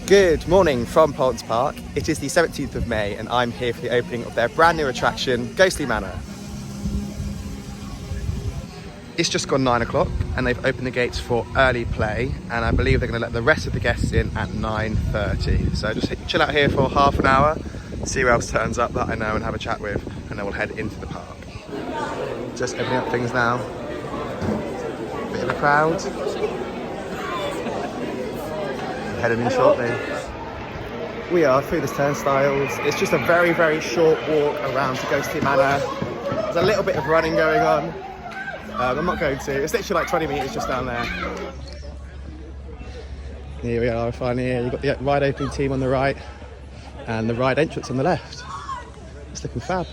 Good morning from Paultons Park. It is the 17th of May and I'm here for the opening of their brand new attraction, Ghostly Manor. It's just gone 9 o'clock and they've opened the gates for early play, and I believe they're going to let the rest of the guests in at 9:30. So just chill out here for half an hour, see who else turns up that I know and have a chat with, and then we'll head into the park. Just opening up things now. Bit of a crowd. Heading in shortly. We are through the turnstiles. It's just a very, very short walk around to Ghostly Manor. There's a little bit of running going on. I'm not going to. It's literally like 20 metres just down there. Here we are, finally here. You've got the ride opening team on the right and the ride entrance on the left. It's looking fab.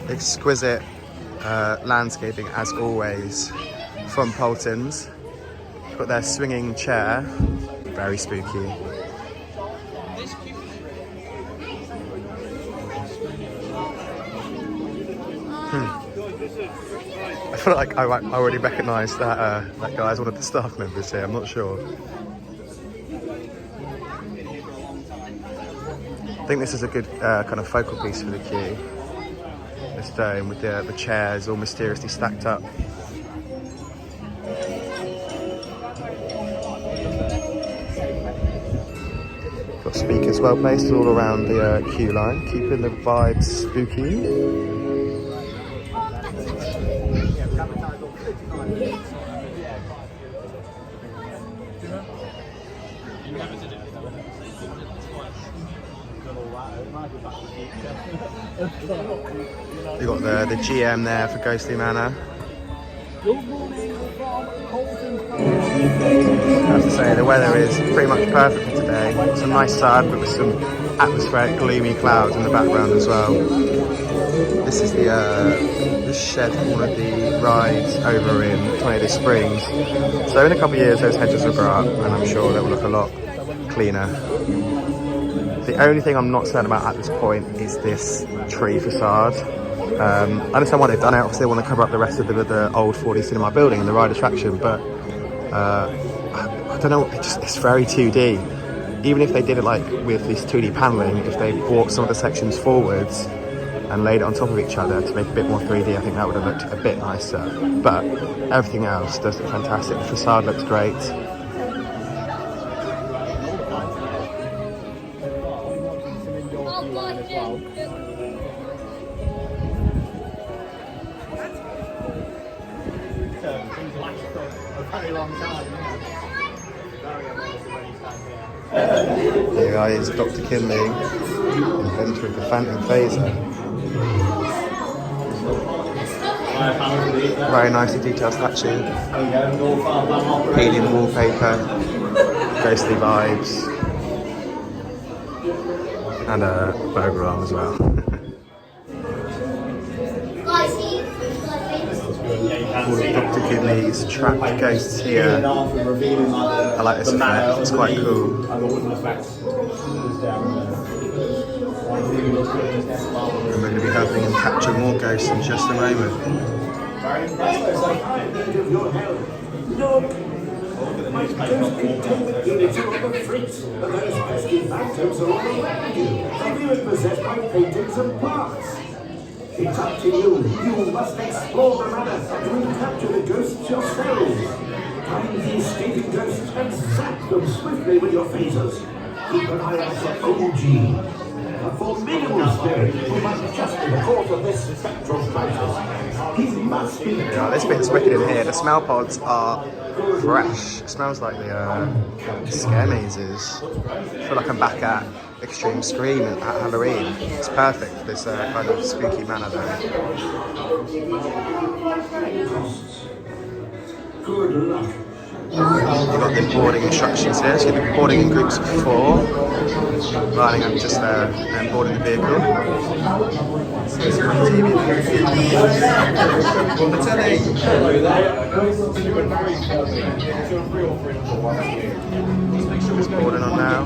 Exquisite landscaping as always from Paultons. Got their swinging chair, very spooky. I feel like I already recognise that that guy as one of the staff members here. I'm not sure. I think this is a good kind of focal piece for the queue. This dome with the chairs all mysteriously stacked up. Got speakers well placed all around the queue line, keeping the vibes spooky. We've got the GM there for Ghostly Manor. I have to say, the weather is pretty much perfect for today. It's a nice sun, but with some atmospheric gloomy clouds in the background as well. This is the shed for one of the rides over in Tornado Springs. So in a couple of years those hedges will grow up and I'm sure they will look a lot cleaner. The only thing I'm not certain about at this point is this tree facade. I understand why they've done it. Obviously they want to cover up the rest of the old 4D cinema building and the ride attraction, but I don't know, it's very 2D. Even if they did it like with this 2D paneling, if they brought some of the sections forwards and laid it on top of each other to make it a bit more 3D, I think that would have looked a bit nicer. But everything else does look fantastic. The facade looks great. Here is Dr. Kinley, inventor of the Phantom Phaser. Very nicely detailed statue. Alien wallpaper, ghostly vibes, and a burger arm as well. All of Dr. Kinley's trapped ghosts here. I like this effect, it's quite cool. And we're going to be helping him capture more ghosts in just a moment. It's up to you. You must explore the manor to capture the ghosts yourselves. Find these escaping ghosts and zap them swiftly with your phasers. Keep an eye out for OG, a formidable spirit who might just be the cause of this spectral crisis. He must be. Yeah, this bit's wicked in here. The smell pods are fresh. It smells like the scare mazes. I feel like I'm back at Extreme Scream at Halloween. It's perfect for this kind of spooky manor though. Good luck. You've got the boarding instructions here, so you'll be boarding in groups of 4, lining up just there and boarding the vehicle. Just boarding on now.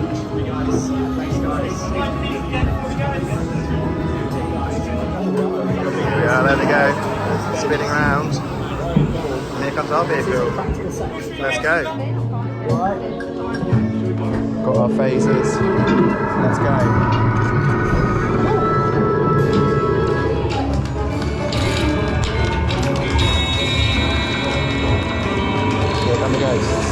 we go, spinning around. And here comes our vehicle. Let's go. Got our phasers. Let's go. Here come the ghosts.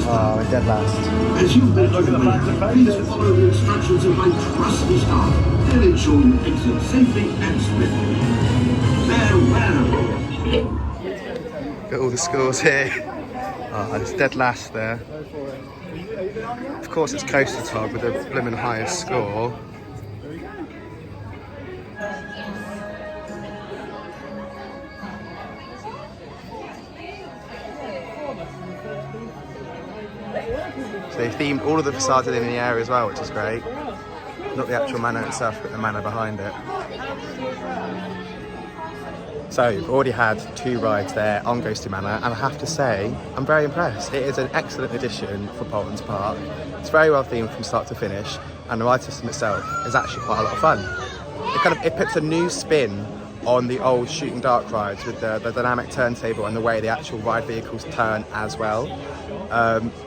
Oh, dead last. As you make your way, please follow the instructions of my trusty staff. They'll ensure you exit safely and swiftly. Farewell. Got all the scores here. Oh, it's dead last there. Of course, it's Coaster Tog with the blimmin' highest score. So they themed all of the facades in the area as well, which is great. Not the actual manor itself, but the manor behind it. So we've already had 2 rides there on Ghostly Manor, and I have to say, I'm very impressed. It is an excellent addition for Paultons Park. It's very well themed from start to finish, and the ride system itself is actually quite a lot of fun. It puts a new spin on the old shooting dark rides with the dynamic turntable and the way the actual ride vehicles turn as well.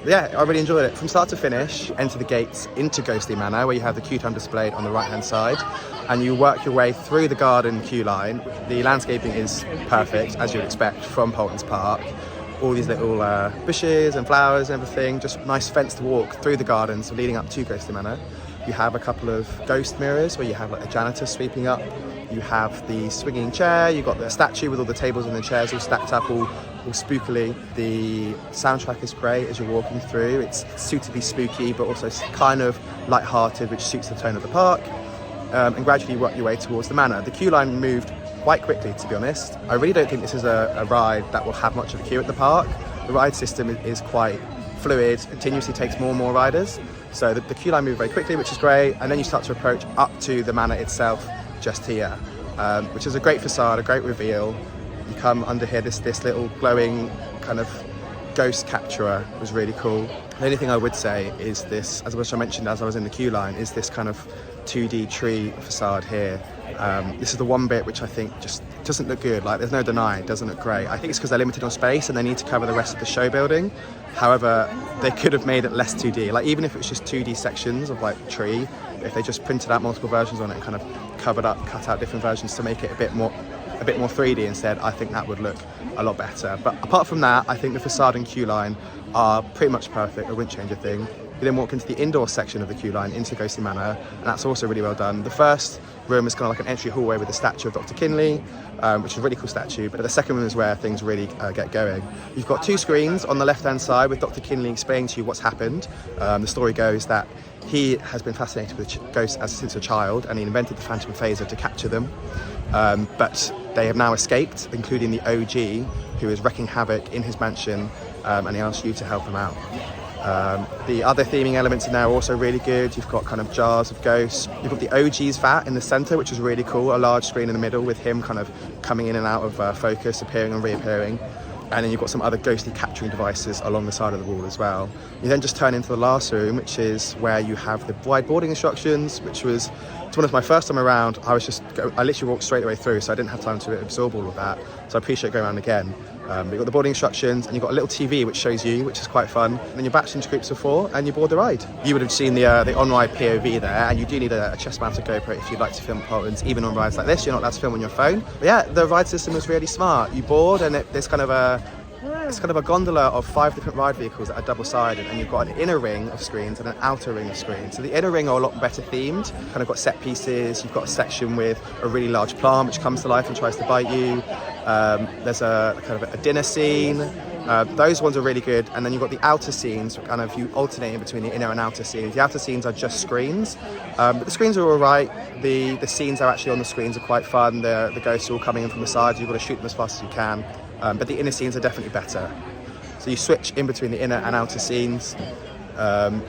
Yeah, I really enjoyed it. From start to finish, enter the gates into Ghostly Manor, where you have the queue time displayed on the right-hand side, and you work your way through the garden queue line. The landscaping is perfect, as you'd expect from Paultons Park. all these little bushes and flowers and everything, just nice fenced walk through the gardens leading up to Ghostly Manor. You have a couple of ghost mirrors where you have like a janitor sweeping up. You have the swinging chair, you've got the statue with all the tables and the chairs all stacked up all spookily. The soundtrack is great as you're walking through. It's suitably spooky but also kind of light-hearted, which suits the tone of the park. And gradually you work your way towards the manor. The queue line moved quite quickly, to be honest. I really don't think this is a ride that will have much of a queue at the park. The ride system is quite fluid, continuously takes more and more riders. So the queue line moved very quickly, which is great. And then you start to approach up to the manor itself just here, which is a great facade, a great reveal. You come under here, this little glowing kind of ghost capturer was really cool. The only thing I would say is this, as I mentioned as I was in the queue line, is this kind of 2D tree facade here. This is the one bit which I think just doesn't look good. Like, there's no denying it doesn't look great. I think it's because they're limited on space and they need to cover the rest of the show building. However, they could have made it less 2D. Like, even if it was just 2D sections of like tree, if they just printed out multiple versions on it and kind of cut out different versions to make it a bit more 3D instead, I think that would look a lot better. But apart from that, I think the facade and queue line are pretty much perfect. I wouldn't change a thing. You then walk into the indoor section of the queue line, into Ghostly Manor, and that's also really well done. The first room is kind of like an entry hallway with a statue of Dr. Kinley, which is a really cool statue, but the second room is where things really get going. You've got two screens on the left-hand side with Dr. Kinley explaining to you what's happened. The story goes that he has been fascinated with ghosts since a child, and he invented the Phantom Phaser to capture them. But they have now escaped, including the OG, who is wreaking havoc in his mansion, and he asks you to help him out. The other theming elements in there are also really good. You've got kind of jars of ghosts. You've got the OG's vat in the centre, which is really cool. A large screen in the middle with him kind of coming in and out of focus, appearing and reappearing. And then you've got some other ghostly capturing devices along the side of the wall as well. You then just turn into the last room, which is where you have the wide boarding instructions, which was, to be honest, my first time around, I literally walked straight away through, so I didn't have time to absorb all of that. So I appreciate going around again. But you've got the boarding instructions, and you've got a little TV which shows you, which is quite fun. And then you're batched into groups of 4, and you board the ride. You would have seen the on-ride POV there, and you do need a chest-mounted GoPro if you'd like to film Paultons. Even on rides like this, you're not allowed to film on your phone. But yeah, the ride system is really smart. You board, and there's kind of a gondola of 5 different ride vehicles that are double-sided, and you've got an inner ring of screens and an outer ring of screens. So the inner ring are a lot better themed, kind of got set pieces. You've got a section with a really large plant which comes to life and tries to bite you. There's a kind of a dinner scene. Those ones are really good. And then you've got the outer scenes, kind of you alternating between the inner and outer scenes. The outer scenes are just screens, but the screens are all right. The scenes are actually on the screens are quite fun. The ghosts are all coming in from the sides. You've got to shoot them as fast as you can. But the inner scenes are definitely better. So you switch in between the inner and outer scenes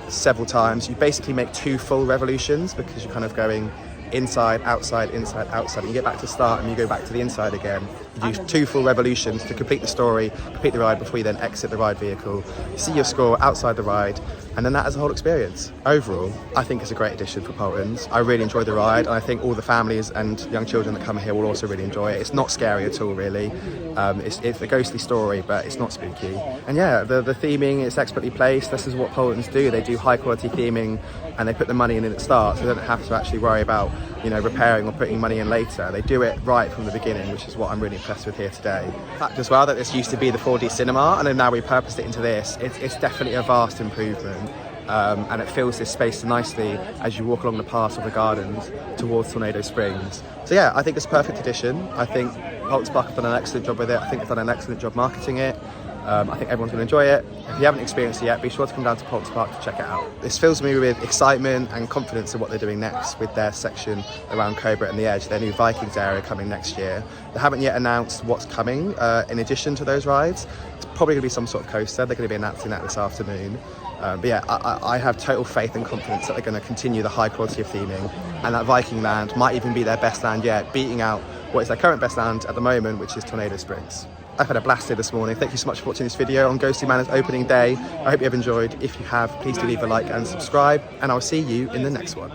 several times. You basically make 2 full revolutions because you're kind of going inside, outside, inside, outside. And you get back to start and you go back to the inside again. You do 2 full revolutions to complete the story, complete the ride before you then exit the ride vehicle. You see your score outside the ride, and then that is a whole experience. Overall, I think it's a great addition for Paultons. I really enjoyed the ride, and I think all the families and young children that come here will also really enjoy it. It's not scary at all, really. It's a ghostly story, but it's not spooky. And yeah, the theming is expertly placed. This is what Paultons do. They do high quality theming, and they put the money in at the start, so they don't have to actually worry about, repairing or putting money in later. They do it right from the beginning, which is what I'm really impressed with here today. The fact as well that this used to be the 4D cinema, and then now we repurposed it into this. It's definitely a vast improvement. And it fills this space nicely as you walk along the path of the gardens towards Tornado Springs. So yeah, I think it's a perfect addition. I think Paultons Park have done an excellent job with it. I think they've done an excellent job marketing it. I think everyone's going to enjoy it. If you haven't experienced it yet, be sure to come down to Paultons Park to check it out. This fills me with excitement and confidence in what they're doing next with their section around Cobra and the Edge, their new Vikings area coming next year. They haven't yet announced what's coming in addition to those rides. It's probably going to be some sort of coaster. They're going to be announcing that this afternoon. But yeah, I have total faith and confidence that they're going to continue the high quality of theming, and that Viking land might even be their best land yet, beating out what is their current best land at the moment, which is Tornado Springs. I've had a blast here this morning. Thank you so much for watching this video on Ghostly Manor's opening day. I hope you have enjoyed. If you have, please do leave a like and subscribe, and I'll see you in the next one.